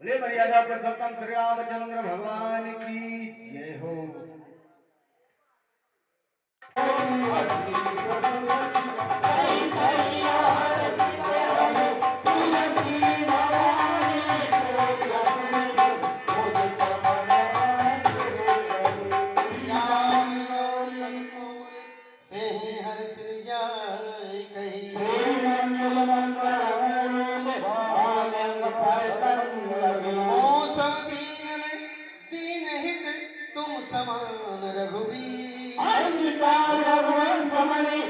ले मर्यादा पुरुषोत्तम श्री रामचंद्र भगवान की जय हो। समान रघुवीर रघुवन समनि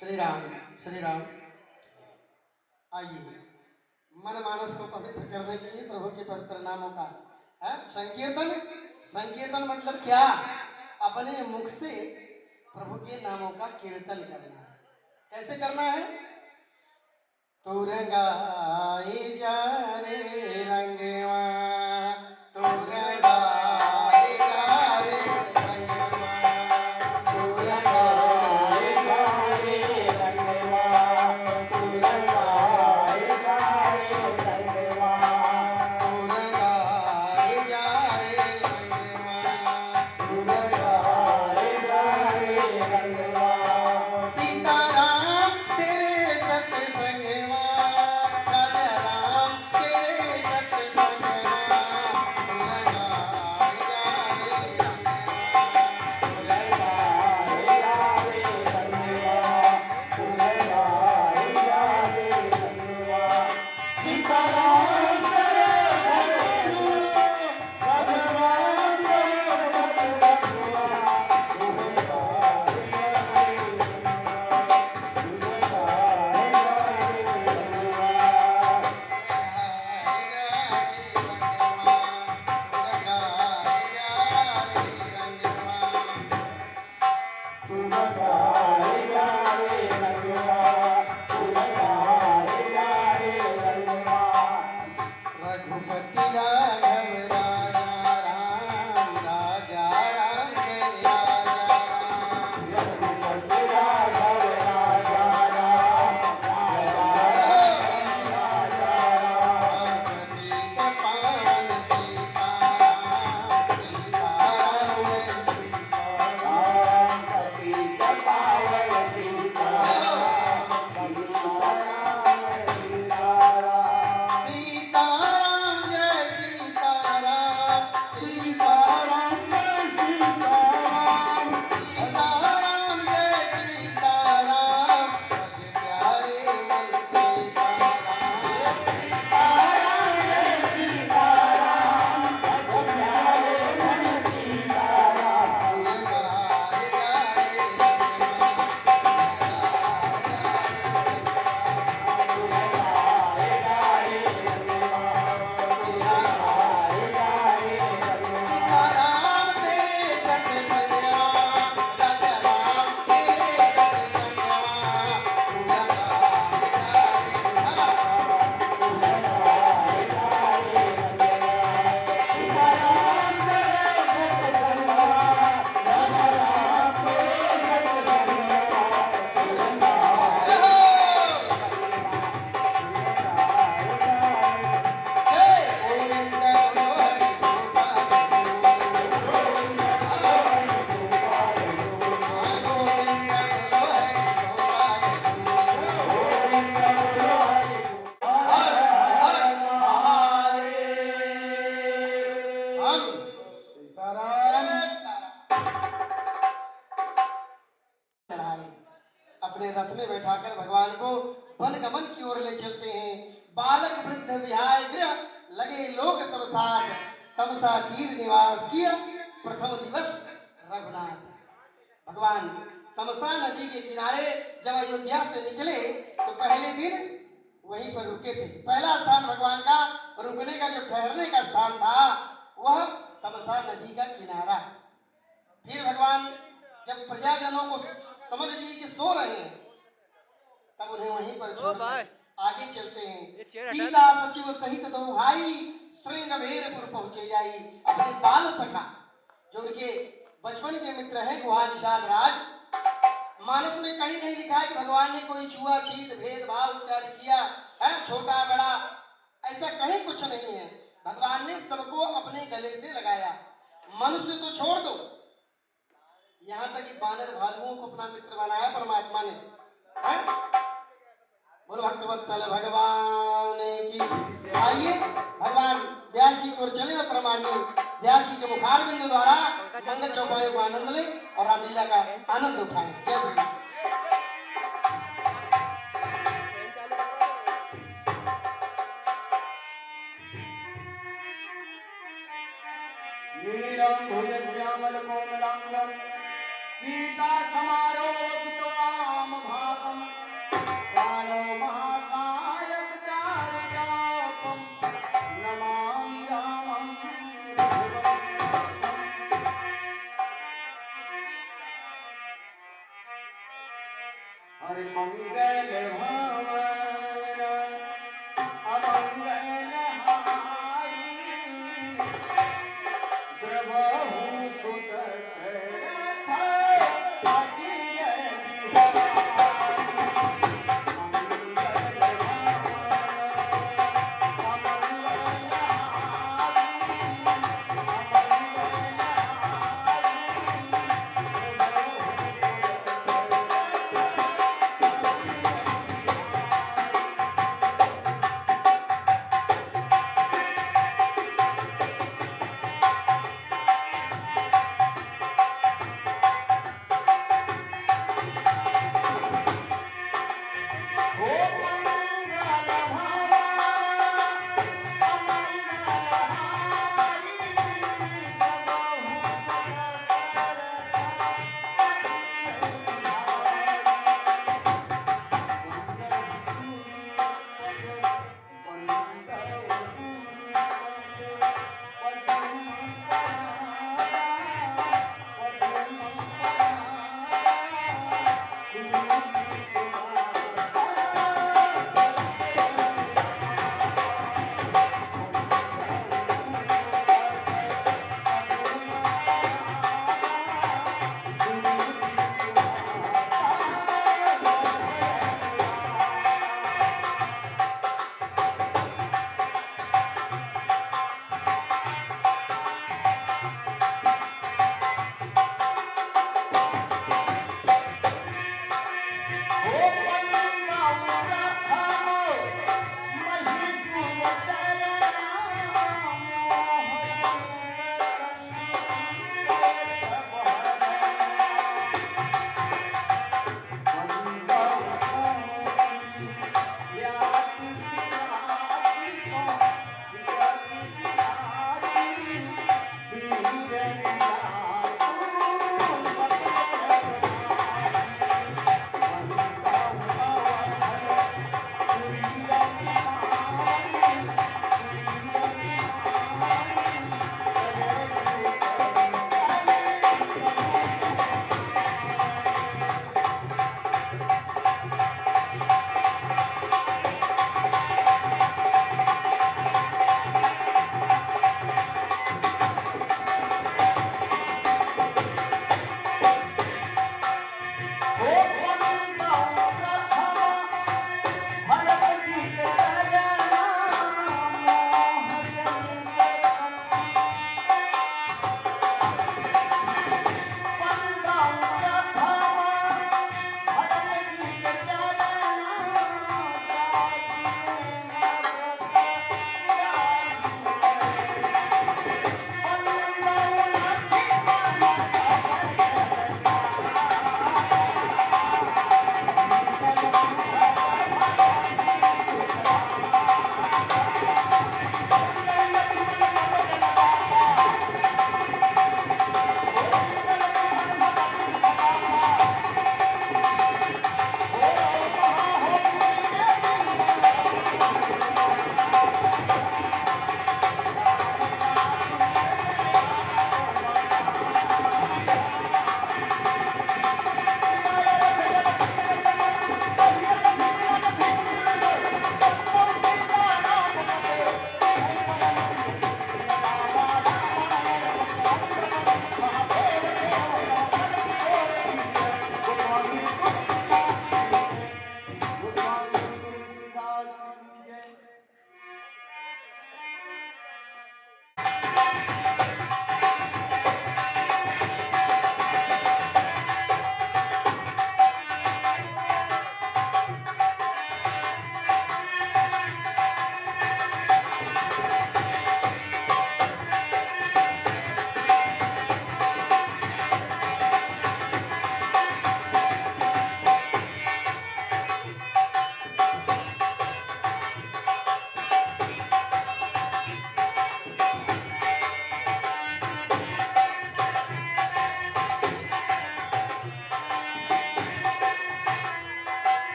श्री राम श्री राम। आइए मन मानस को पवित्र करने के लिए प्रभु के पवित्र नामों का है संकीर्तन। संकीर्तन मतलब क्या? अपने मुख से प्रभु के नामों का कीर्तन करना। कैसे करना है? तू रंगाए जा रे रंगवा, तू रंगाए जा रे रंगवा, तू रंगाए जा रे रंगवा, तू रंगाए जा रे रंगवा, तू रंगाए जा रे रंगवा, तू रंगाए जा रे रंगवा। सीताराम तेरे सत्संगवा, राजा राम तेरे सत्संगवा, तू रंगाए जा रे रंगवा, तू रंगाए जा रे रंगवा, तू रंगाए जा रे रंगवा। सीताराम तेरे सत्संगवा, राजा राम तेरे सत्संगवा, तू रंगाए जा रे रघुपति राघव राजा राम, राजा राम जय राजा राम। रघुपति राघव राजा राम, राजा राम पतित पावन सीताराम, सीताराम जय सीताराम पतित पावन सीताराम, सीताराम सीताराम जय सीताराम, सीताराम जय सीताराम, सीताराम जय सीताराम, भज प्यारे मन सीताराम, सीताराम जय सीताराम, भज प्यारे मन सीताराम। रंगाए जाए सीताराम तेरे सत्संगवा, राजा राम तेरे सत्संगवा, तू रंगाए जा रे रंगवा, तू रंगाए जा रे रंगवा। सीताराम तेरे सत्संगवा, राजा राम तेरे सत्संगवा, तू रंगाए जय गोविंद बोलो हरि अपने रथ में बैठाकर भगवान को वन गमन की ओर ले चलते हैं। बालक वृद्ध विहाय गृह लगे लोग सब साथ, तमसा तीर निवास किया प्रथम दिवस रघुनाथ। भगवान तमसा नदी के किनारे जब अयोध्या से निकले तो पहले दिन वहीं पर रुके थे। पहला स्थान भगवान का रुकने का, जो ठहरने का स्थान था, वह तमसा नदी का किनारा। फिर भगवान जब प्रजाजनों को समझ लिए कि सो रहे हैं, तब उन्हें वहीं पर छोड़कर आगे चलते हैं। सीता सचिव सहित दो भाई श्रृंगवेरपुर पहुंचे जाई। अपने बाल सखा, जो उनके बचपन के मित्र हैं, गुहा निषाद राज, मानस में कहीं नहीं लिखा है कि भगवान ने कोई छुआछूत भेदभाव इत्यादि किया है, छोटा बड़ा, ऐसा कहीं कुछ नहीं है। भगवान ने सबको अपने गले से लगाया। मनुष्य तो छोड़ दो, यहाँ तक कि बानर भालुओं को अपना मित्र बनाया परमात्मा ने। बोलो भक्तवत्सल भगवान की। आइए भगवान व्यास जी को चले और परमात्मा व्यास जी के मुखार बिंदु द्वारा मंगल चौपाइयों का आनंद लें और रामलीला का आनंद उठाएं। जय श्री राम। नीलम भुजश्यामल कोमलांगम सीता समारोपितवाम भागम प्राणो महाकायक चारुचापम नमामि रामं रघुवंशनाथं। हरि मंगल भवन अमंगल हारी द्रवहु सुत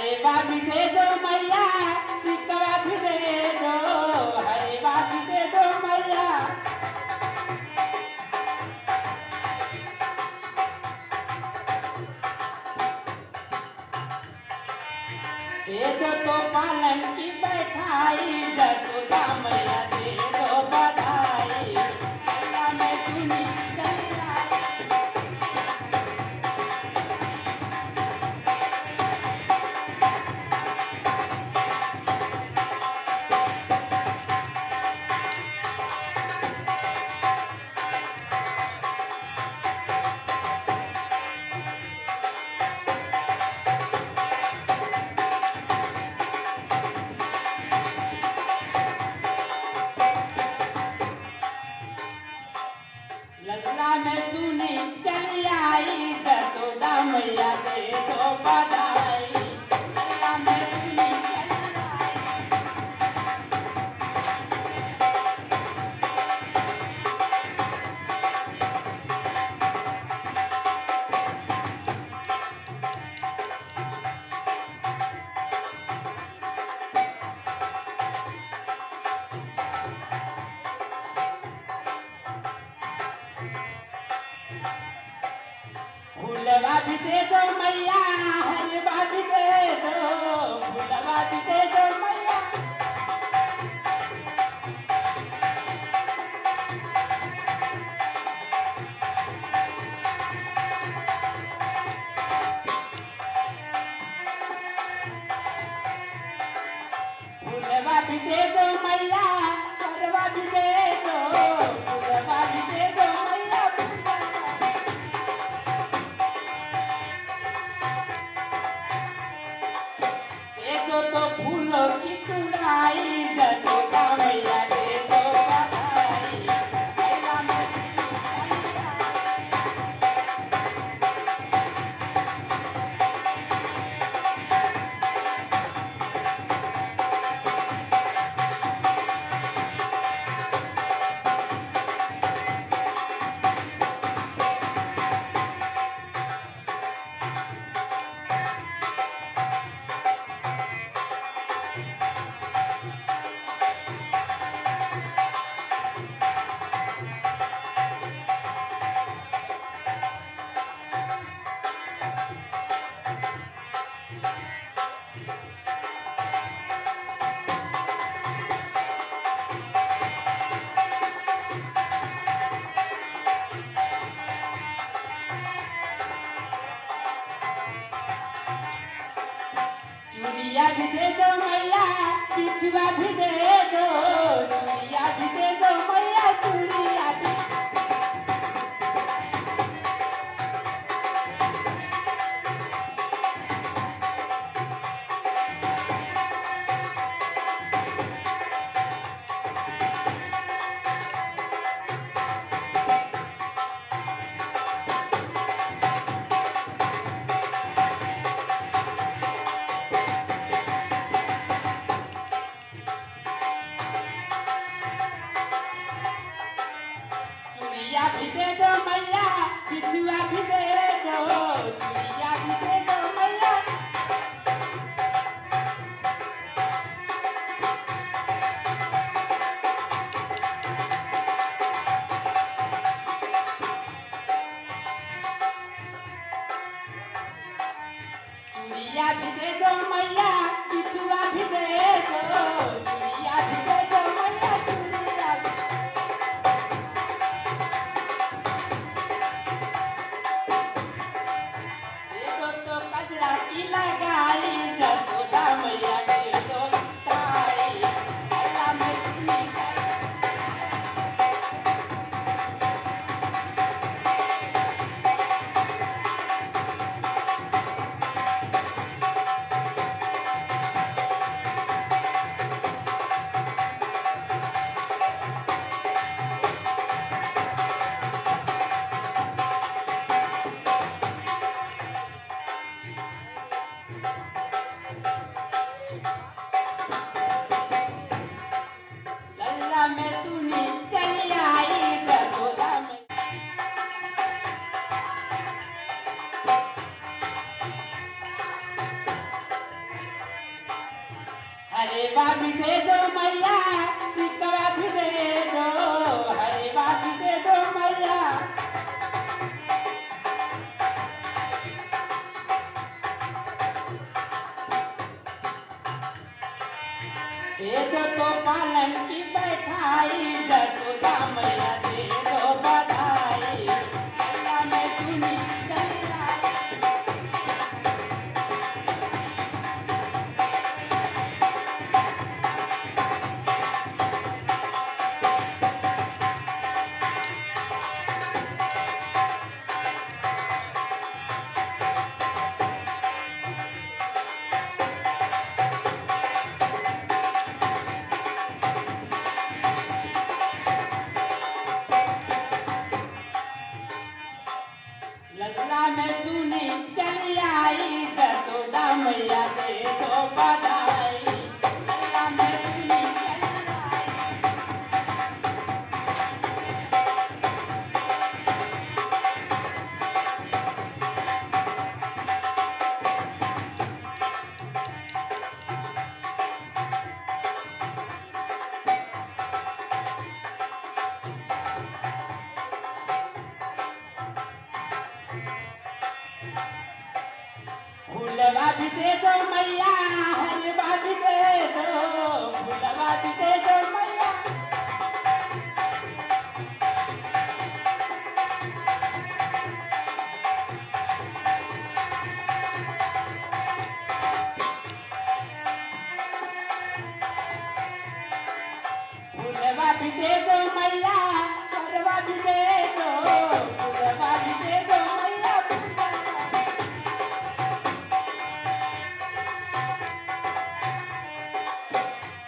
हलवा भी दे दो मैया, टिकवा भी दे दो, हलवा भी दे दो मैया। दे दो तो पालन की बैठाई, जसोदा मैया दे दो बधाई, मैया में सुनी चली आई। लल्ला में सुनी चली आई, जसोदा मैया दे दो बधाई, लल्ला में सुनी चली आई। फूलवा भी दे दो मैया, हलवा भी दे दो, फूलवा भी दे दो मैया। फूलवा भी दे दो मैया, हलवा भी दे दो, फूलवा भी दे दो मैया। दे दो तो फूलों की तुड़ाई, जसोदा मैया दे दो बधाई, मैया में सुनी चली आई। चूड़िया भी दे दो मैया, पिछुआ भी दे दो, चूड़िया भी दे दो मैया, चूड़िया भी। चूड़िया भी दे दो मैया, पिछुआ भी दे दो, चूड़िया भी दे दो मैया। चूड़िया भी दे दो मैया, पिछुआ भी दे दो, चूड़िया भी दे दो मैया, चूड़िया भी। दे दो तो कजरा की लगाई, जसोदा मैया दे दो ताई, मैया में सुनी चली आई। दे दो मैया, टिकवा भी दे दो, हलवा भी दे दो मैया। दे दो तो पालन की बैठाई, जसोदा मैया दे दो बधाई, मैया में सुनी चली आई। लल्ला में सुनी चली आई, जसोदा मैया दे दो बधाई, लल्ला में सुनी चली आई। फूलवा भी दे दो मैया, हलवा भी दे दो, फूलवा भी दे दो मैया। फूलवा भी दे दो मैया, हलवा भी दे दो, फूलवा भी दे दो मैया।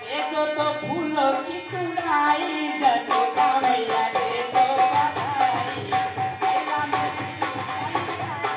दे दो तो फूलों की तुड़ाई, जसोदा मैया दे दो बधाई, मैया में सुनी चली आई।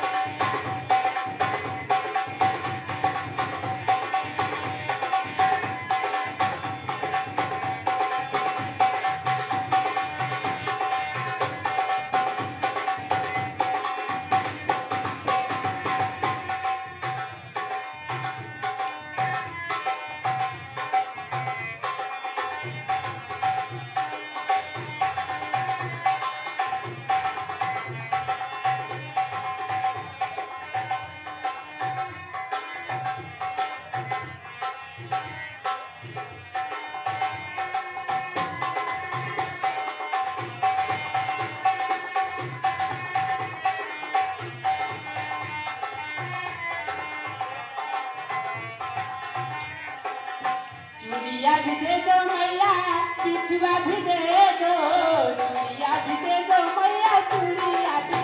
चूड़िया भी दे दो मैया, पिछुआ भी दे दो, चूड़िया भी दे दो मैया, चूड़िया भी।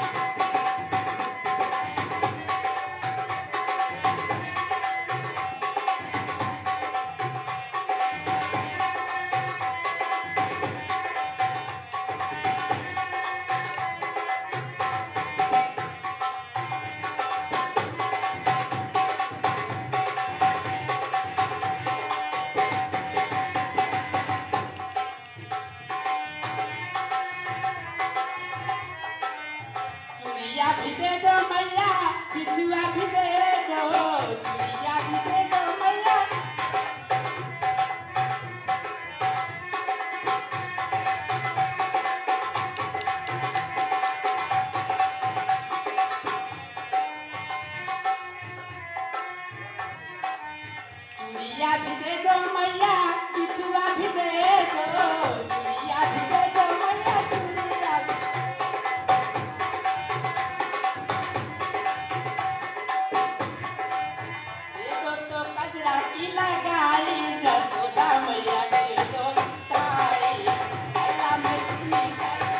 चूड़िया भी दे दो मैया, पिछुआ भी दे दो, चूड़िया भी दे दो मैया। चूड़िया भी दे दो मैया, पिछुआ भी दे दो, चूड़िया भी दे दो मैया, चूड़िया भी। दे दो तो कजरा की लगाई, जसोदा मैया दे दो ताई, मैया में सुनी चली आई।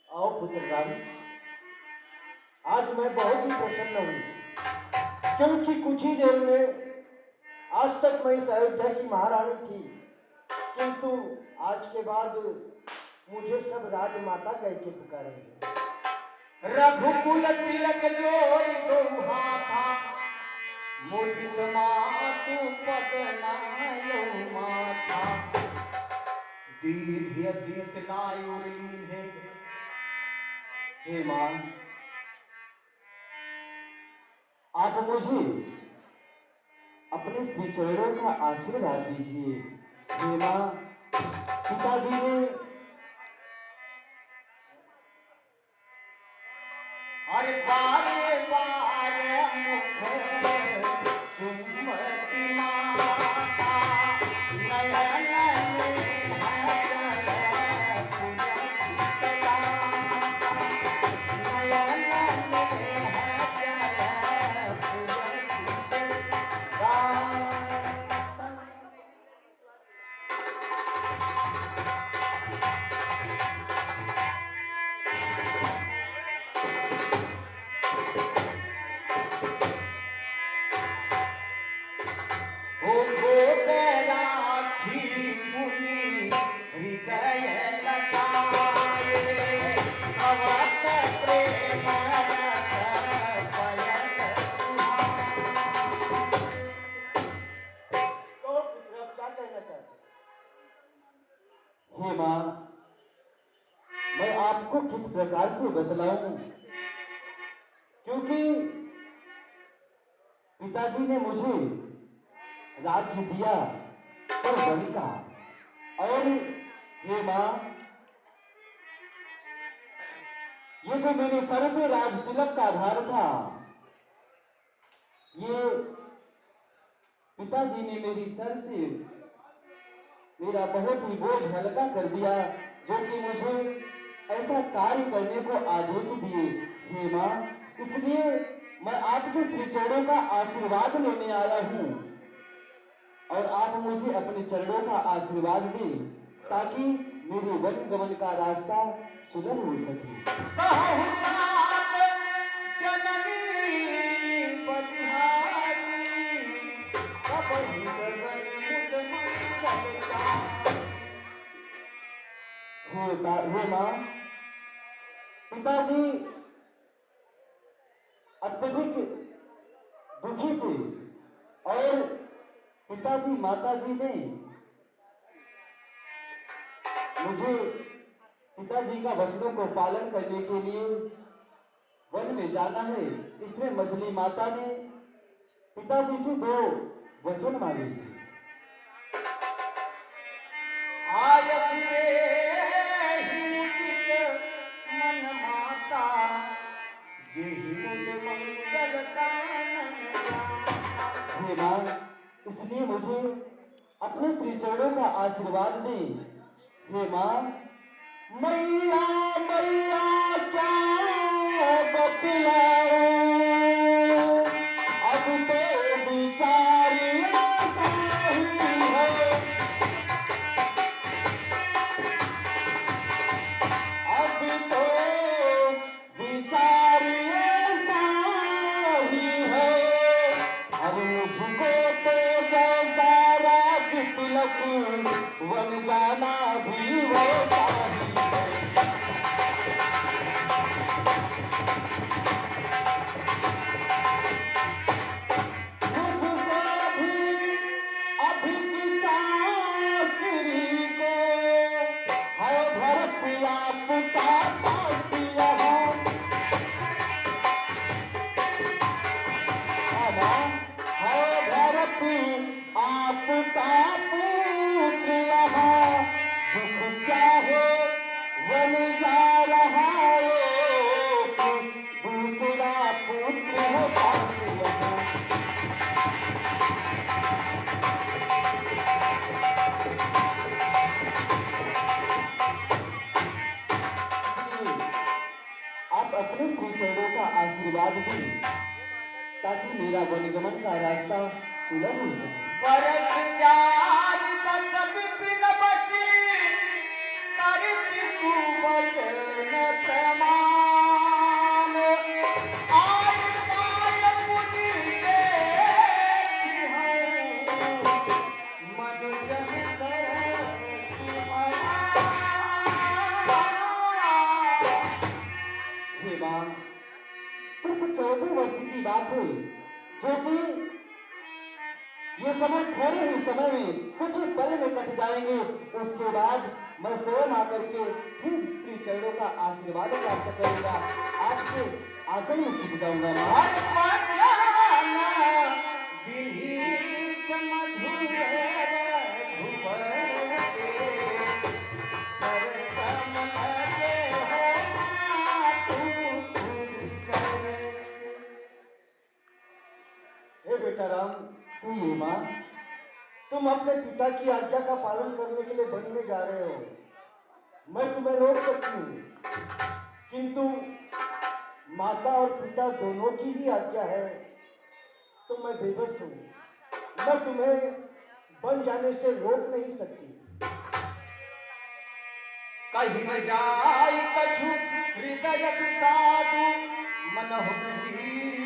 आओ पुत्रराम, आज मैं बहुत ही प्रसन्न हूँ, क्योंकि कुछ ही देर में आज तक मैं इस अयोध्या की महारानी थी, किंतु आज के बाद मुझे सब राजमाता कह के पुकारेंगे। रघुकुल तिलक जोर दो हाथा मुदित मातु पद नायो माथा दीर्घ शीस नायुर लीन्हे। हे माँ, आप मुझे अपने श्री चरणों का आशीर्वाद दीजिए। हे माँ, पिताजी ने अरे बारे बारे मुख सुमति माता नयन में है जल पुलकित गाता नयन में है जल पुलकित गाता। ओ गोद राखी मुनि हृदय लगाए अवत प्रेम रस पयत तो पुत्र अब क्या कहना चाहते हैं? हे माँ, मैं आपको किस प्रकार से बतलाऊं, क्योंकि पिताजी ने मुझे राज्य दिया पर वन का, और ये माँ, ये जो मेरे सर पे राज तिलक का आधार था, ये पिताजी ने मेरी सर से मेरा बहुत ही बोझ हल्का कर दिया, जो कि मुझे ऐसा कार्य करने को आदेश दिए। हे माँ, इसलिए मैं आपके श्री चरणों का आशीर्वाद लेने आया हूँ, और आप मुझे अपने चरणों का आशीर्वाद दें, ताकि मेरे वन गमन का रास्ता सुलभ हो सके। कहु नाथ जननी बलिहारी कबहि गगन मुद मंगल चारि। हे माँ, पिताजी अत्यधिक दुखी थे, और पिताजी माताजी ने मुझे पिताजी का वचनों को पालन करने के लिए वन में जाना है, इसलिए मछली माता ने पिताजी से 2 वचन मांगे थे। आयति देहि मुदित मन माता जेहि मुद मंगल कानन जाता। हे माँ, इसलिए मुझे अपने श्री चरणों का आशीर्वाद दें। हे माँ, मैया मैया क्या बतलाऊं, अब तो विचार ऐसा ही है, अब तो विचार ऐसा ही है, अब मुझको तो जैसा राज तिलक वन जाना भी वैसा ही है। मुझसे भी अधिक चाकरी को है भरत आपका दास यहाँ। है भरत आपका पुत्र यहाँ, दुख क्या हो वन जा रहा एक, दूसरा पुत्र है पास यहाँ। इसलिए आप अपने श्री चरणों का आशीर्वाद दें, ताकि मेरा वनगमन का रास्ता सुलभ हो सके। बरस चार दस बिपिन बसी करती तू बचन प्रमाण आय काल पुनि देखी हूँ मन जन कर सिमरा। हे मां, सिर्फ 14 वर्ष की बात है, जो कि ये समय थोड़े ही समय में कुछ ही पल में कट जाएंगे। उसके बाद मैं स्वयं आकर के फिर श्री चरणों का आशीर्वाद प्राप्त करूंगा, आपके आंचल में छिप जाऊंगा मां। हर पचाना विनीत मधुर रघुवर के सरसम लगे हो मातु कर। हे बेटा राम, तू ये मां, तुम अपने पिता की आज्ञा का पालन करने के लिए वन में जा रहे हो। मैं तुम्हें रोक सकती हूँ, किंतु माता और पिता दोनों की ही आज्ञा है, तो मैं बेबस हूँ। मैं तुम्हें वन जाने से रोक नहीं सकती। कहीं न जाय कछु हृदय विषादु मनहु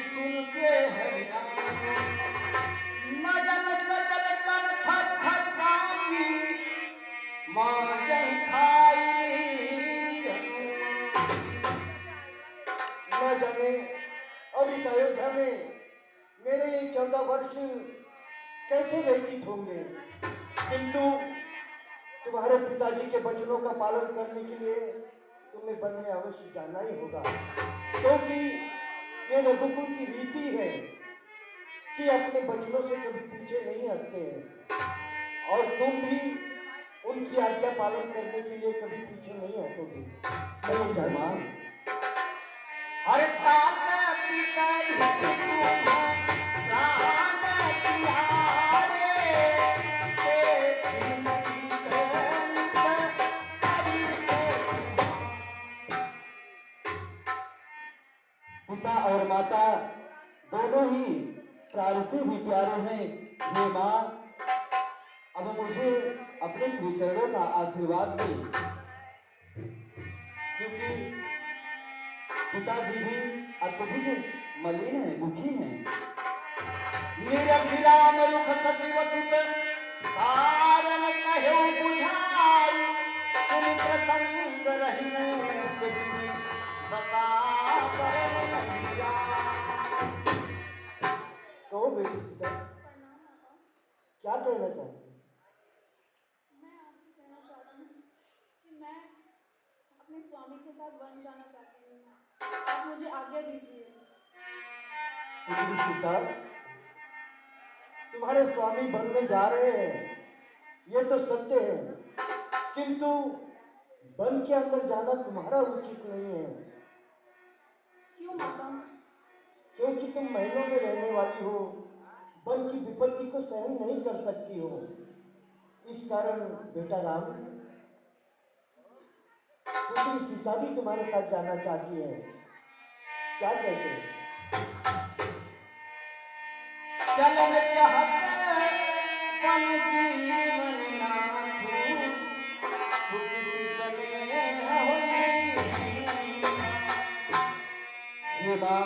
सुन के हरिनाम नयन सजल तन थर थर कांपी मां जय खाई न जाने अब इस अयोध्या में मेरे ये 14 वर्ष कैसे व्यतीत होंगे, किंतु तुम्हारे पिताजी के वचनों का पालन करने के लिए तुम्हें वन में अवश्य जाना ही होगा, क्योंकि ये रघुकुल की रीति है कि अपने वचनों से कभी पीछे नहीं हटते हैं, और तुम भी उनकी आज्ञा पालन करने के लिए कभी पीछे नहीं हटोगे। सही धर्मा, हर तात पिता ही तुम प्राण प्यारे देखी नदी नित चरिते। पिता और माता दोनों ही प्राण से भी प्यारे हैं। हे मां, अब मुझे अपने श्री चरणों का आशीर्वाद दे, क्योंकि पिताजी भी अत्यधिक मलिन हैं, दुखी हैं। निरभिराम रुख सचिव सुत कारण कहो बुझाई सुनि प्रसंग रही मूक जिनि बता परन नहीं जाय। तो बेटी सीता, क्या कहना चाहती है? मैं आपसे कहना चाहती हूँ कि मैं अपने स्वामी के साथ वन जाना चाहती हूँ। आप मुझे आज्ञा दीजिए। पुत्री सीता, तुम्हारे स्वामी वन में जा रहे हैं, ये तो सत्य है, किंतु वन के अंदर जाना तुम्हारा उचित नहीं है, क्यों माता? क्योंकि तुम महलों में रहने वाली हो, वन की विपत्ति को सहन नहीं कर सकती हो। इस कारण बेटा राम, पुत्री सीता भी तुम्हारे साथ जाना चाहती है। क्या कहते हो? चलन चाहते वन जीवन नाथू सुकृति चले होई। हे मां,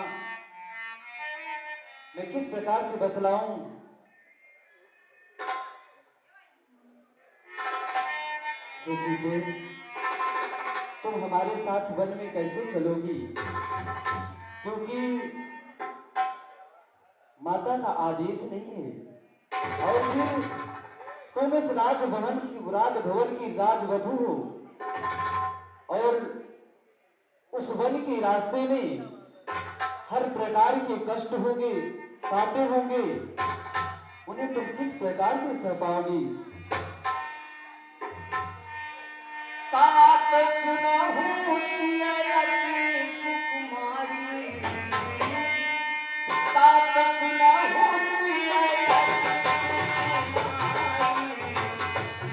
मैं किस प्रकार से बतलाऊं? हे सीते, तुम हमारे साथ वन में कैसे चलोगी? क्योंकि माता का आदेश नहीं है, और फिर तुम इस राजभवन की राजवधू हो, और उस वन के रास्ते में हर प्रकार के कष्ट होंगे, कांटे होंगे, उन्हें तुम किस प्रकार से सह पाओगी? तात सुनहु सियति सुकुमारी तात सुनहु सियति सुकुमारी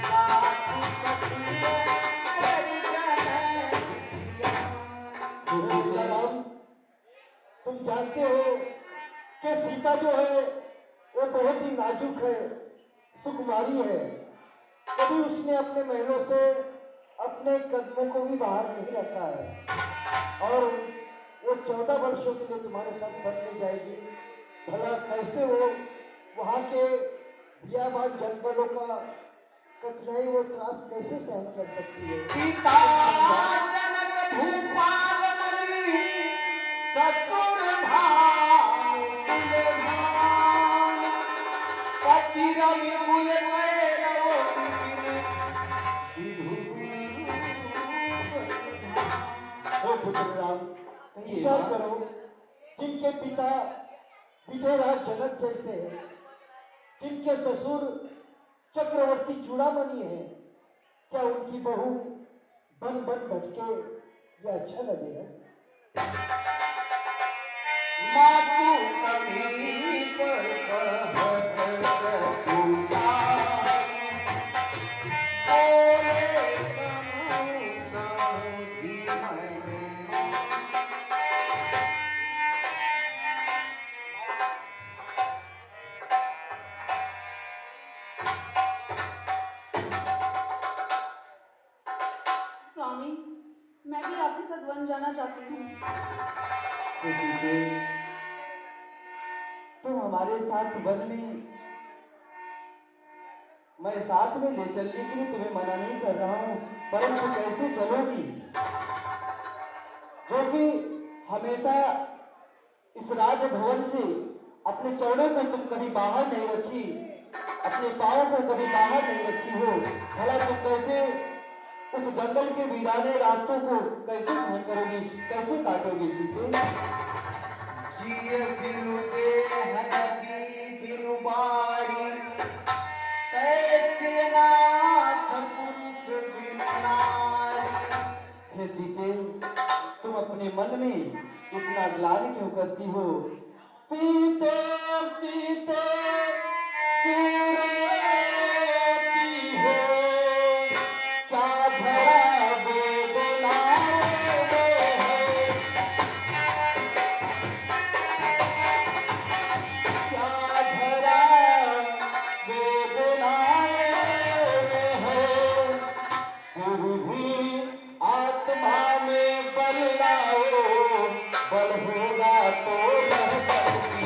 सासु ससुर परिजन हे सीताराम, तुम जानते हो कि कि सीता जो है वो बहुत ही नाजुक है, सुकुमारी है। कभी उसने अपने महलों से अपने कदमों को भी बाहर नहीं रखा है और वो 14 वर्षों के लिए तुम्हारे साथ बनने जाएगी। भला कैसे वो वहाँ के बियाबान जनपदों का कठिनाई वो त्रास कैसे सहन कर सकती है? पिता जनक भूपाल मणि ससुर भानु कुल भान पति रवि कुल भैरव विपिन विभु हे पुत्र राम, विचार करो, जिनके पिता विजयराज जनक जैसे हैं, जिनके ससुर चक्रवर्ती चूड़ामणि है, क्या उनकी बहू बन बन भटके ये अच्छा लगेगा? मातु समीप कहत पूजा बोले समुझी मैंने स्वामी, मैं भी आपके साथ वन जाना चाहती हूँ। सीते, तुम हमारे साथ वन में, मैं साथ में ले चलने के लिए तुम्हें मना नहीं कर रहा हूँ, परंतु कैसे चलोगी जो कि हमेशा इस राजभवन से अपने चरणों को तुम कभी बाहर नहीं रखी, अपने पाँव को कभी बाहर नहीं रखी हो। भला तुम कैसे उस जंगल के वीराने रास्तों को कैसे सहन करोगी, कैसे काटोगी सीते? जिय बिनु देह नदी बिनु बारी कैसे नाथ पुरुष बिनु नारी। हे सीते, तुम अपने मन में इतना ग्लानि क्यों करती हो? सीते सीते क्यों रोती हो? क्या भरा वेदनाओं में है? क्या भरा वेदनाओं में है? फिर भी आत्मा में बल लाओ, बल होगा तो रह सकती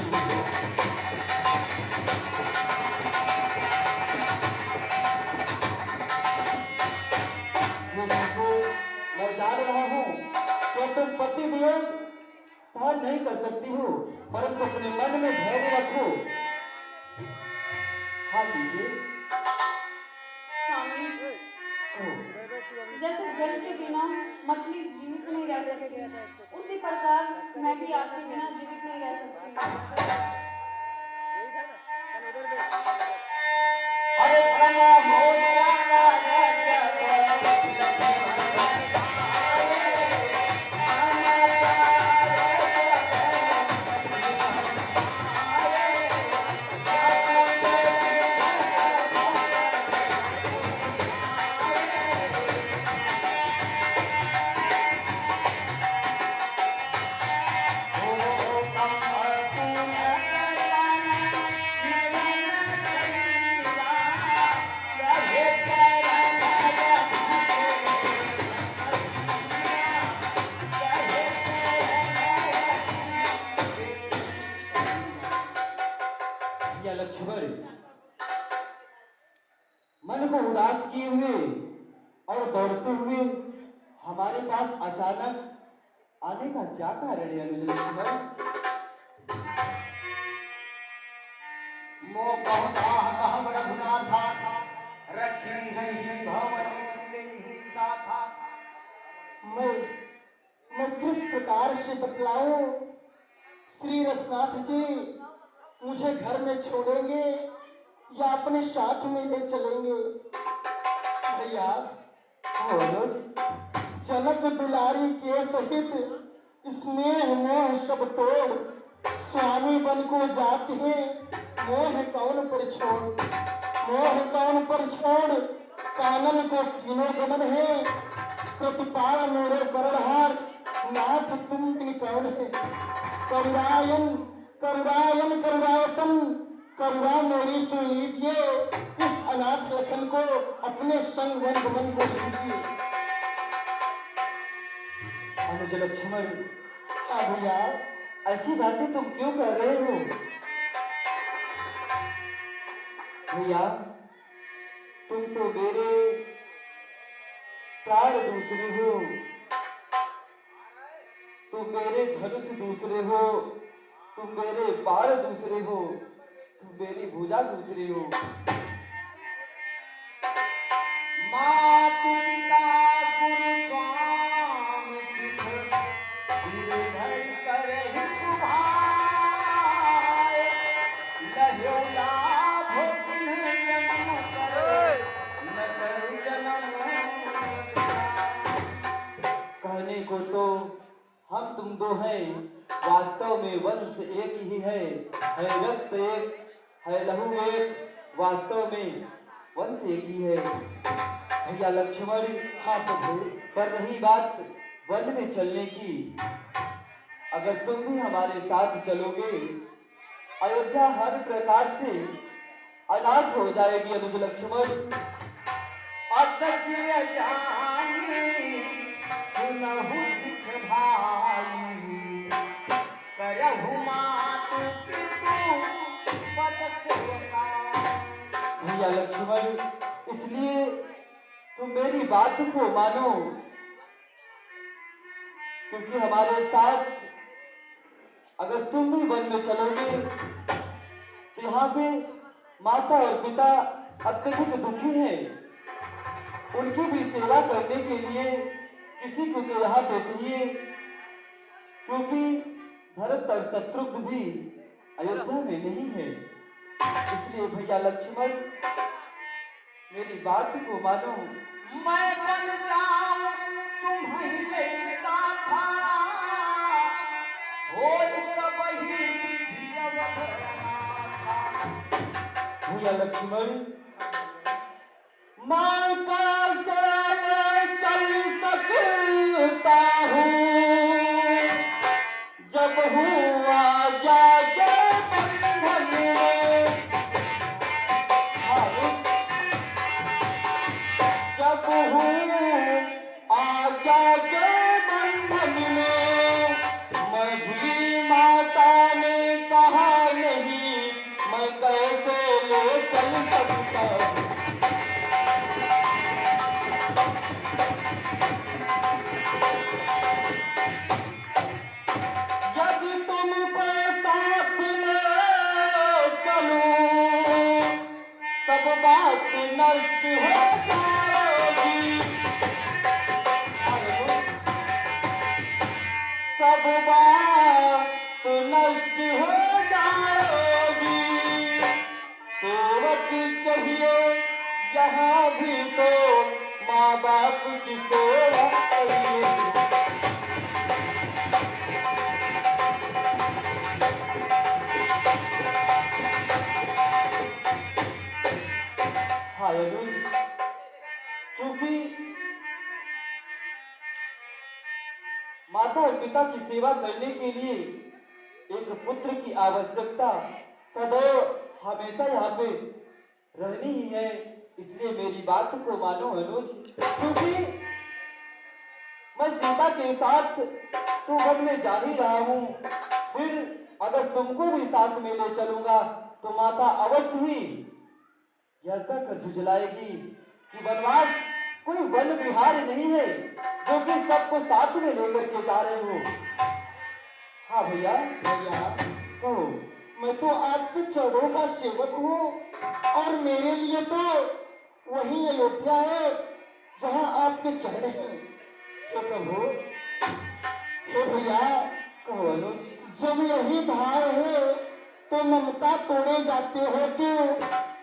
हो। मैं जान रहा हूँ कि तुम पति वियोग सहन नहीं कर सकती हो, परंतु अपने मन में धैर्य रखो। हाँ सीते, स्वामी, जैसे जल के बिना मछली जीवित नहीं रह सकती, उसी प्रकार मैं भी आपके बिना जीवित नहीं रह सकती। हरे सम हो या लक्ष्मण, मन को उदास किए हुए और दौड़ते हुए हमारे पास अचानक आने का क्या कारण है अनुज लक्ष्मण? मोह कहम रघुनाथा रखी है ही भवन किले ही साथा। मैं किस प्रकार से बतलाऊं? श्री रघुनाथ जी मुझे घर में छोड़ेंगे या अपने साथ में ले चलेंगे? भैया, जनक दुलारी के सहित स्नेह मोह सब तोड़ स्वामी बन को जाते हैं। मोह कौन पर छोड़, मोह कौन पर छोड़, कानन को कीनो गमन है। प्रतिपाल मेरे करणहार, नाथ तुम बिन कौन है? करुणायन करुणायन करुणायतन, करुणा मेरी सुन लीजिए, इस अनाथ लखन को अपने संग वन भवन को लीजिए। अनुज लक्ष्मण, हाँ भैया, ऐसी बातें तुम क्यों कर रहे हो? भैया, तुम तो मेरे प्राण दूसरे हो, तुम मेरे धनुष दूसरे हो, तुम मेरे बाण दूसरे हो, तुम मेरी भुजा दूसरी हो। मातु पिता गुरु स्वामी सिख, गिरधर करहि सुभाए, लह्यो लाभ तिन्ह जन्म करे, न करु जन्म कहने को तो हम तुम दो हैं, वास्तव में वंश एक ही है रक्त एक, है लहू एक, वास्तव में वंश एक ही है। भैया लक्ष्मण, हाँ प्रभु, पर रही बात वन में चलने की, अगर तुम भी हमारे साथ चलोगे, अयोध्या हर प्रकार से अनाथ हो जाएगी। अनुज लक्ष्मण, असचिय जानी सुनहु सिख भाई, करहु मातु पितु पद सेवकाई। भैया लक्ष्मण, इसलिए तुम मेरी बात को मानो, क्योंकि हमारे साथ अगर तुम भी वन में चलोगे तो यहाँ पे माता और पिता अत्यधिक दुखी हैं, उनकी भी सेवा करने के लिए किसी को तो यहाँ पे चाहिए, क्योंकि भरत और शत्रुघ्न भी अयोध्या में नहीं है। इसलिए भैया लक्ष्मण, मेरी बात को मानो। मैं बन जाऊं तुम्हारे साथा, होय सबहि विधि अवधनाथा। भैया लक्ष्मण, माँ का शरण चल सकता हूँ, जब हूँ आज्ञा के बंधन में, जब हूँ आज्ञा के बंधन में। मझली माता ने कहा नहीं, मैं कैसे ले चल सकता हूँ। यदि तुमको साथ में चलूं, सब बात नष्ट हो जाएगी, सब बात नष्ट हो जाएगी। सेवक चाहिए यहाँ भी तो माँ बाप की सेवा करिए। हाय अनुज, क्योंकि माता और पिता की सेवा करने के लिए एक पुत्र की आवश्यकता सदैव हमेशा यहाँ पे रहनी ही है। इसलिए मेरी बात को मानो अनुज, क्योंकि मैं सीता के साथ तो वन में जा ही रहा हूँ, फिर अगर तुमको भी साथ में ले चलूंगा तो माता अवश्य ही यह कहकर झुझलाएगी कि वनवास कोई वन विहार नहीं है जो कि सबको साथ में लेकर के जा रहे हो। हाँ भैया, कहो। मैं तो आपके चरणों का सेवक हूँ और मेरे लिए तो वही अयोध्या है जहाँ आपके चरण हैं। तो प्रभु, हे भैया, कहो अनुज। जब यही भाव है तो ममता तोड़े जाते हो क्यों?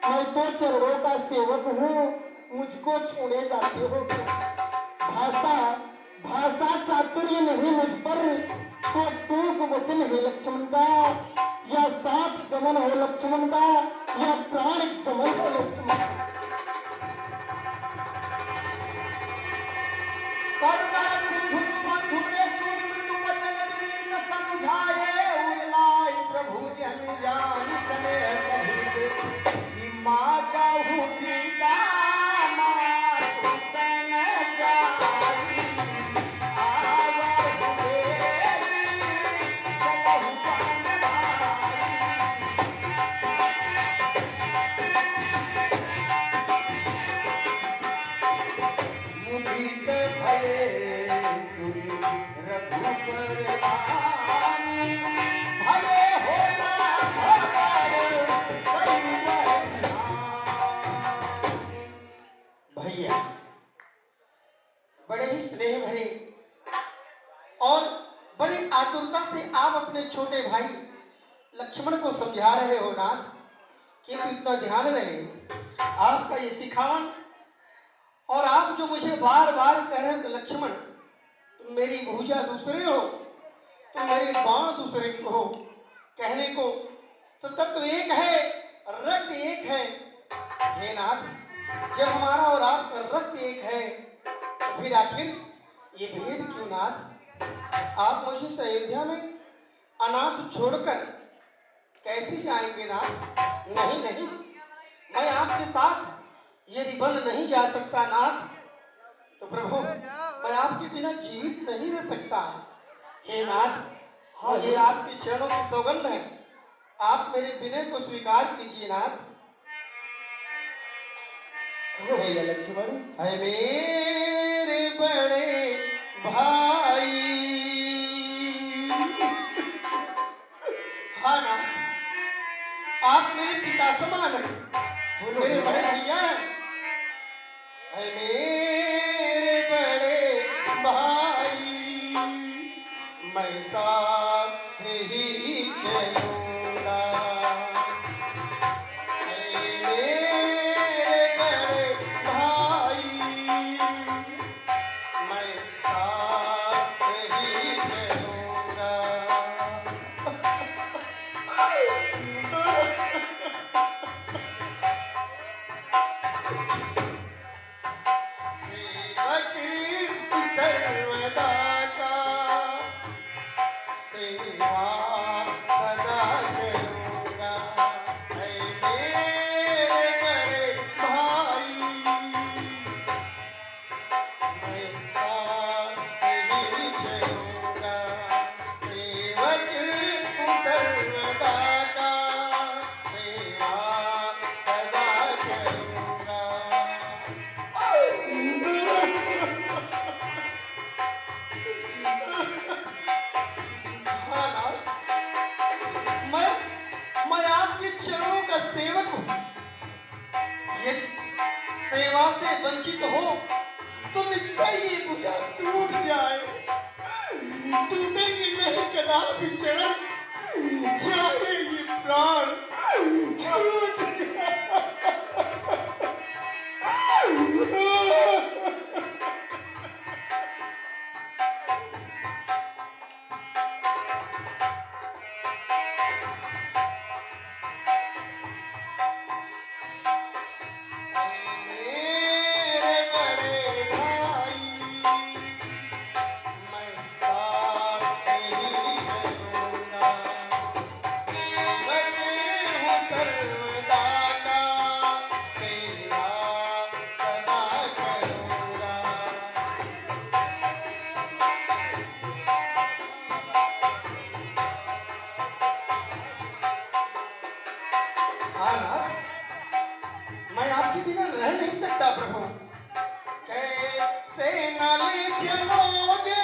मैं तो चरणों का सेवक हूँ, मुझको छोड़े जाते हो क्यों? भाषा चातुर्य नहीं मुझ पर तो टूक वचन है लक्ष्मण का, या साथ गमन हो लक्ष्मण का, या प्राण गमन हो लक्ष्मण का। करुणा सिंधु बंधु के सुन मृदु वचन विनीत समझाए, उरलाई प्रभु अपने छोटे भाई लक्ष्मण को समझा रहे हो नाथ, किंतु इतना ध्यान रहे आपका ये सिखावन, और आप जो मुझे बार बार कह रहे हो कि लक्ष्मण तुम मेरी भुजा दूसरे हो, तुम मेरे बाण दूसरे को हो, कहने को तो तत्व एक है, रक्त एक है। हे नाथ, जब हमारा और आपका रक्त एक है तो फिर आखिर ये भेद क्यों नाथ? आप मुझे इस अयोध्या में अनाथ छोड़कर कैसे जाएंगे नाथ? नहीं नहीं, मैं आपके साथ यदि बन नहीं जा सकता नाथ, तो प्रभु मैं आपके बिना जीवित नहीं रह सकता। हे नाथ, मुझे आपके चरणों की सौगंध है, आप मेरे विनय को स्वीकार कीजिए नाथ। भैया लक्ष्मण, है मेरे बड़े भाई। हाँ नाथ, आप मेरे पिता समान हैं, मेरे बड़े भैया हैं। है मेरे बड़े भाई, मैं साथ ही चलूंगा। है मेरे बड़े भाई, मैं साथ ही चलूंगा। सेवक सर्वदा का, सेवा सदा करूंगा। है मेरे बड़े भाई, मैं साथ ही चलूंगा। सेवक सर्वदा का, सेवा सदा करूंगा। हाँ नाथ, मैं आपके चरणों का सेवक हूँ। यदि सेवा से वंचित हो तो निश्चय ये भुजा टूट जाए। टूटेगी नहीं कदापि चरण, चाहे ये प्राण छूट जाए। मेरे बड़े भाई, मैं साथ ही चलूंगा। सेवक हूँ सर्वदा का, सेवा सदा करूंगा। हाँ नाथ, मैं आपके बिना रह नहीं सकता प्रभु। कैसे न ले चलोगे?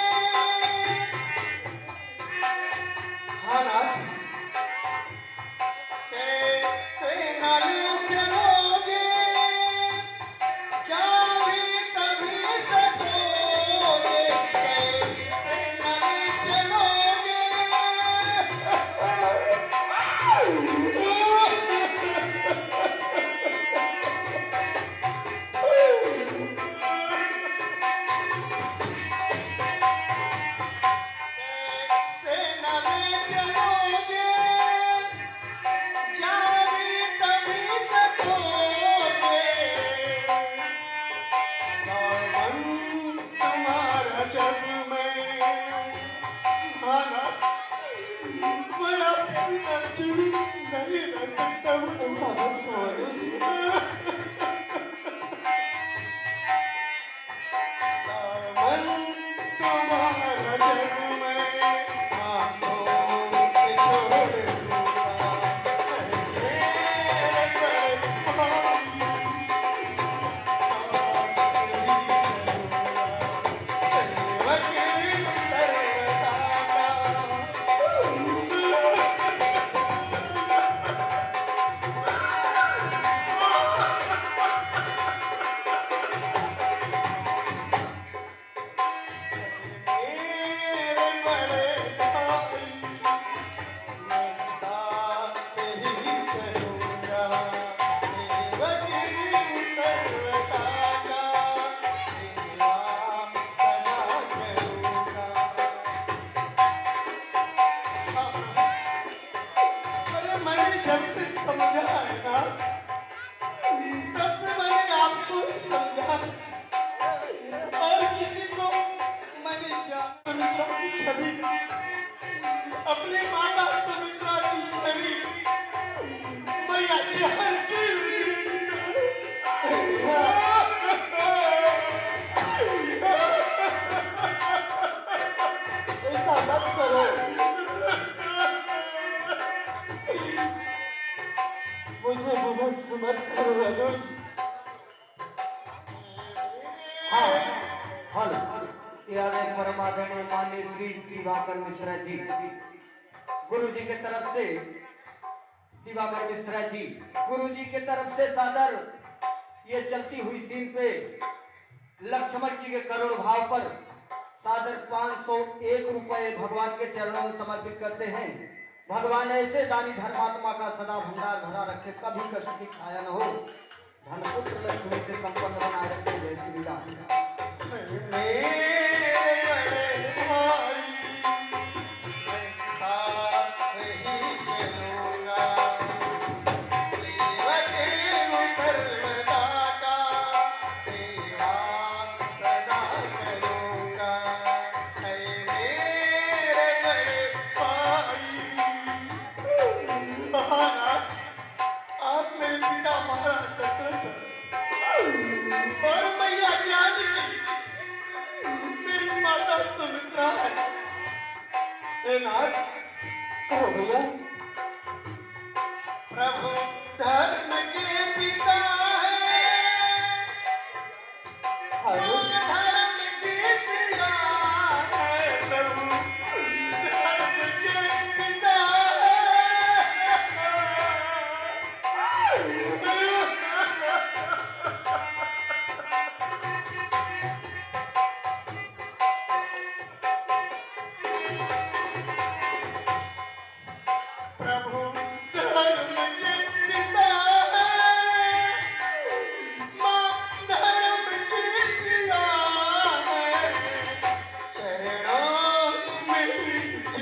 हाँ नाथ, कैसे न ले चलोगे? जाओगे तभी सकोगे, कैसे न ले चलोगे? कैसे न ले चलोगे? जाओगे तभी सकोगे। दामन तुम्हारा जब मैं, हाँ नाथ, मैं आपके बिना जीवित नहीं रह सकता। ऐसा मत करो। दामन तुम्हारा जब मैं हाथों से छोड़ दूंगा। मेरे बड़े भाई, साथ ही चलूंगा। सेवक सर्वदा का। मैया जान की ऐसा मत करो। मुझे विवश मत करो अनुज। हाँ हल यारे परमादरणीय माननीय श्री दिवाकर मिश्रा जी, गुरु जी की तरफ से दिवाकर मिश्रा जी, गुरु जी की तरफ से सादर ये चलती हुई सीन पे लक्ष्मण जी के करोड़ भाव पर सादर 501 रुपए भगवान के चरणों में समर्पित करते हैं। भगवान ऐसे दानी धर्मात्मा का सदा भंडार भरा रखे, कभी कष्ट की छाया न हो, धन पुत्र लक्ष्मी से संपन्न बनाए रखे। जय श्री राम। आप मेरे पिता महाराज दशरथ और मैया जानकी, मेरी माता सुमित्रा है। हे नाथ, कहो भैया। प्रभु धर्म के पिता है, अनुज धर्म की सिया है। प्रभु धर्म के पिता प्रभु धर्म के पिता है, मां धर्म की सिया है। चरणों में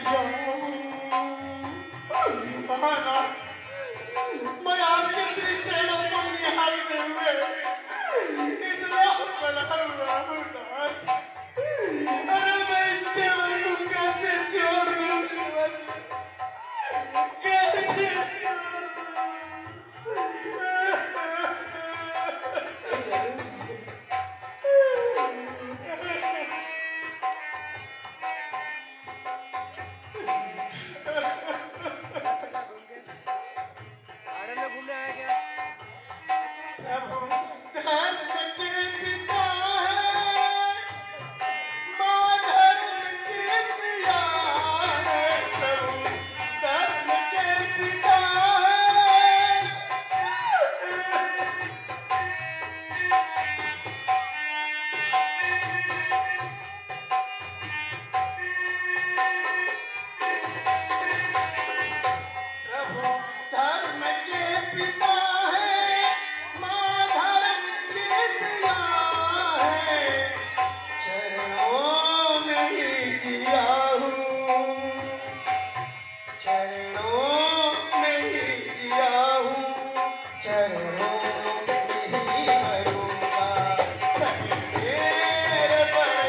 जाऊं, महाराज मैं आपके श्री चरणों को निहारते हुए इतना बड़ा हुआ हूं नाथ। अरे मैं इस जीवन को कैसे छोड़ दूं, कैसे छोड़ प्रभु धर्म के पिता है, मां धर्म की सिया है। प्रभु धर्म के पिता है। प्रभु धर्म के पिता है, मां धर्म की सिया है। चरणों में ही जिया हूँ, चरणों में ही जिया हूँ, चरणों में ही मरूंगा। मेरे बड़े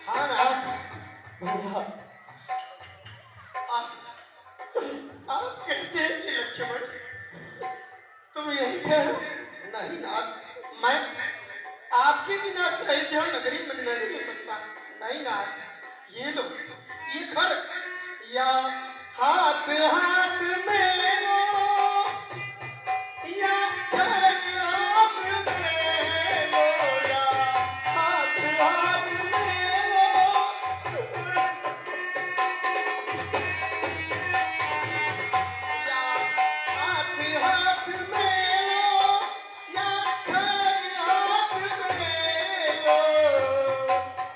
हाँ नाथ, भैया आप कहते हैं कि लक्ष्मण तुम यही ठहरो। नहीं नाथ, मैं आपके बिना सहेज नगरी में नहीं रह सकता। नहीं नाथ, ये लो ये खड़ग या हाथ हाथ में लो, या खड़ग हाथ में लो, या हाथ हाथ में लो। या हाथ हाथ में लो, या खड़ग हाथ में लो,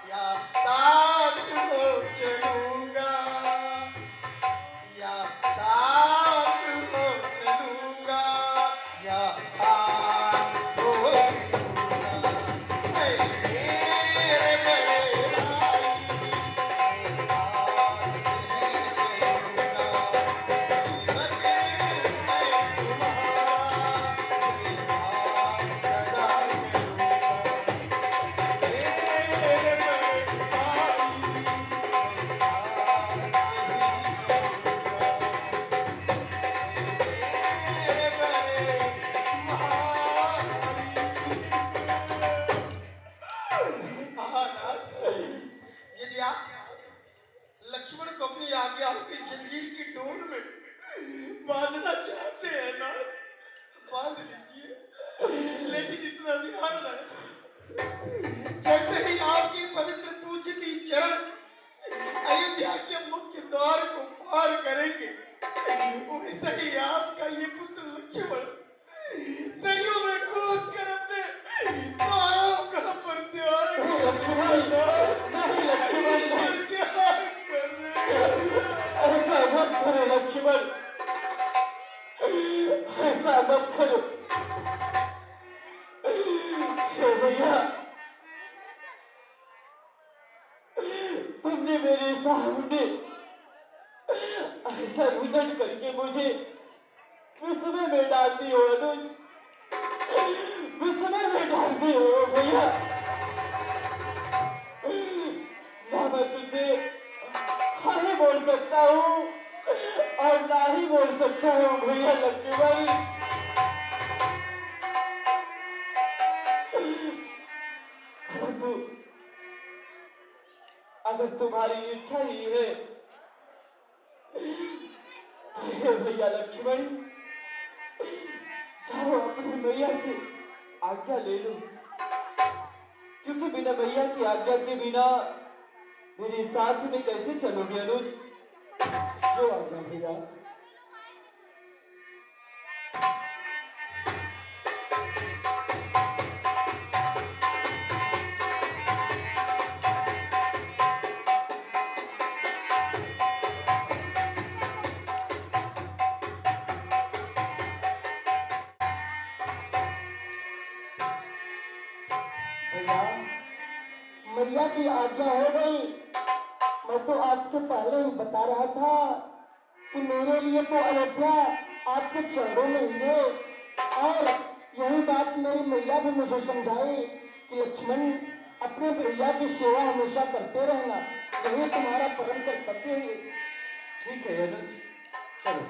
या साथ हो चलूंगा। आज्ञा की जंजीर की डोर में बांधना चाहते हैं ना, बांध लीजिए, लेकिन इतना ध्यान रहे, जैसे ही आपकी पवित्र पूजनी चरण अयोध्या के मुख्य द्वार को पार करेंगे, वैसे ही आपका ये पुत्र लक्ष्मण सरयू में कूद कर अपने मायाओं का परित्याग ऐसा मत करो लक्ष्मण, ऐसा मत करो। हे भैया, तुमने मेरे सामने ऐसा रुदन करके मुझे विस्मय में डाल दी हो अनुज, विस्मय में डाल दी हो भैया। ना मैं तुझे हाँ ही बोल सकता हूँ और ना ही बोल सकता हूँ भैया लक्ष्मण। परंतु अगर तुम्हारी इच्छा ही है तो हे भैया लक्ष्मण, जाओ अपनी मैया से आज्ञा ले लो, क्योंकि बिना मैया की आज्ञा के बिना मेरे साथ में कैसे चलोगे अनुज? जो आज्ञा भैया। भैया, मैया की आज्ञा हो गई। मैं तो आपसे पहले ही बता रहा था कि मेरे लिए तो अयोध्या आपके चरणों में ही है, और यही बात मेरी मैया भी मुझे समझाई कि लक्ष्मण, अपने भैया की सेवा हमेशा करते रहना, यही तुम्हारा परम कर्तव्य है। ठीक है अनुज, चलो।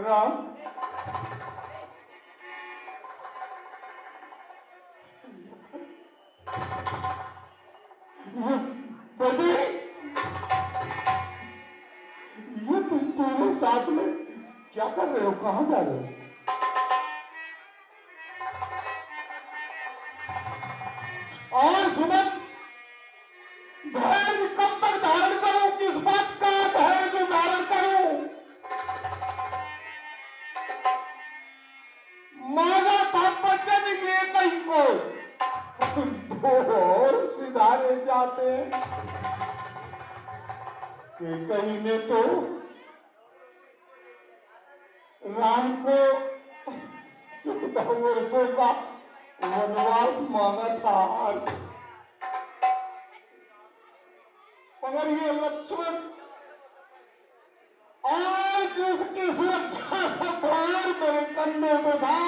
राम, ये तुम दोनों साथ में क्या कर रहे हो? कहाँ जा रहे हो? और सुमन, धैर्य कब तक धारण करूं? किस बात का धैर्य धारण करूं? मांगा था वचन ये कहीं को, दो और सिधारे जाते कि कहीं ने तो राम को 14 वर्षों का वनवास मांगा था, मगर ये लक्ष्मण आज उसकी सुरक्षा का भार मेरे कंधे में था।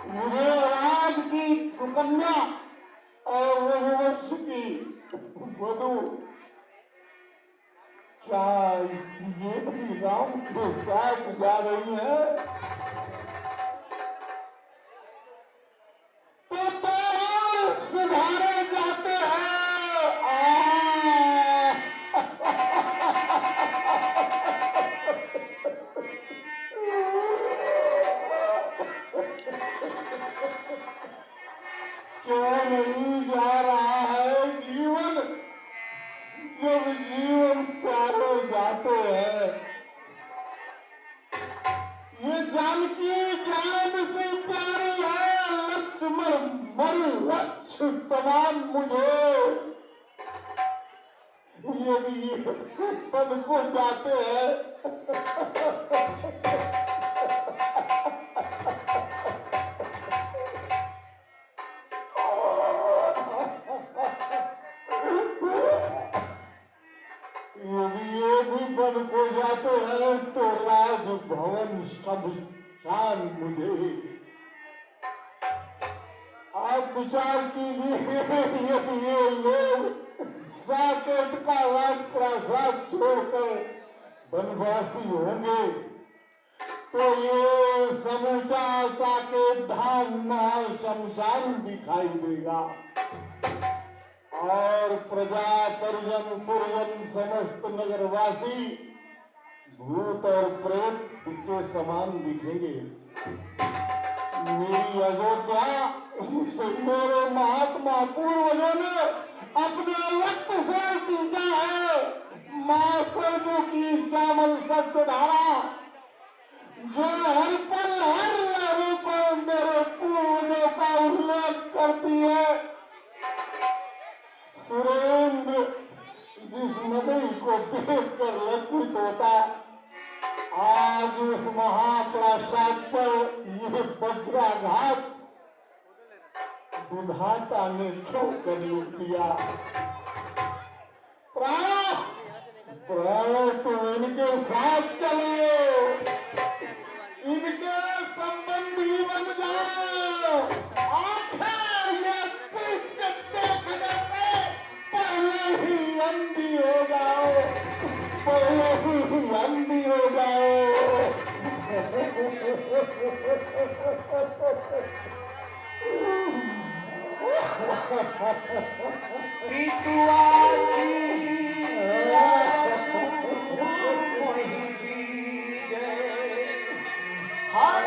मुझे राज की सुकन्या और रघुवंश की वधू, क्या ये भी राम के साथ जा रही है? तो और सुधारे जाते हैं। क्यों नहीं जा रहा है जीवन? जब जीवन प्यारे जाते हैं, ये जानकी जान से प्यारी है, लक्ष्मण मरु लक्ष्य समान मुझे। यदि ये पद को जाते हैं, यदि ये भी बन को जाते हैं तो राजभवन शमशान मुझे। आप विचार कीजिए, यदि ये लोग साकेत का राजप्रासाद छोड़कर वनवासी होंगे तो ये समूचा साकेत धाम में शमशान दिखाई देगा और प्रजा परिजन पुरजन समस्त नगरवासी भूत और प्रेत के समान दिखेंगे। मेरी अयोध्या इसे मेरे महात्मा पूर्वजों ने अपने रक्त से सींचा है। मां सरजू की चावल सत्य धारा जो हर पल हर लहरों पर मेरे पूर्वजों का उल्लेख करती है। सुरेंद्र जिस नदी को देख कर लज्जित होता, आज उस महाप्रासाद पर ये वज्राघात विधाता ने क्यों कर लिख दिया? प्राण तुम इनके साथ चलो, इनके संबंधी बन जाओ। आखिर ये दृश्य देखने में पहले ही अंधी हो जाओ, पहले ही अंधी हो जाओ। हर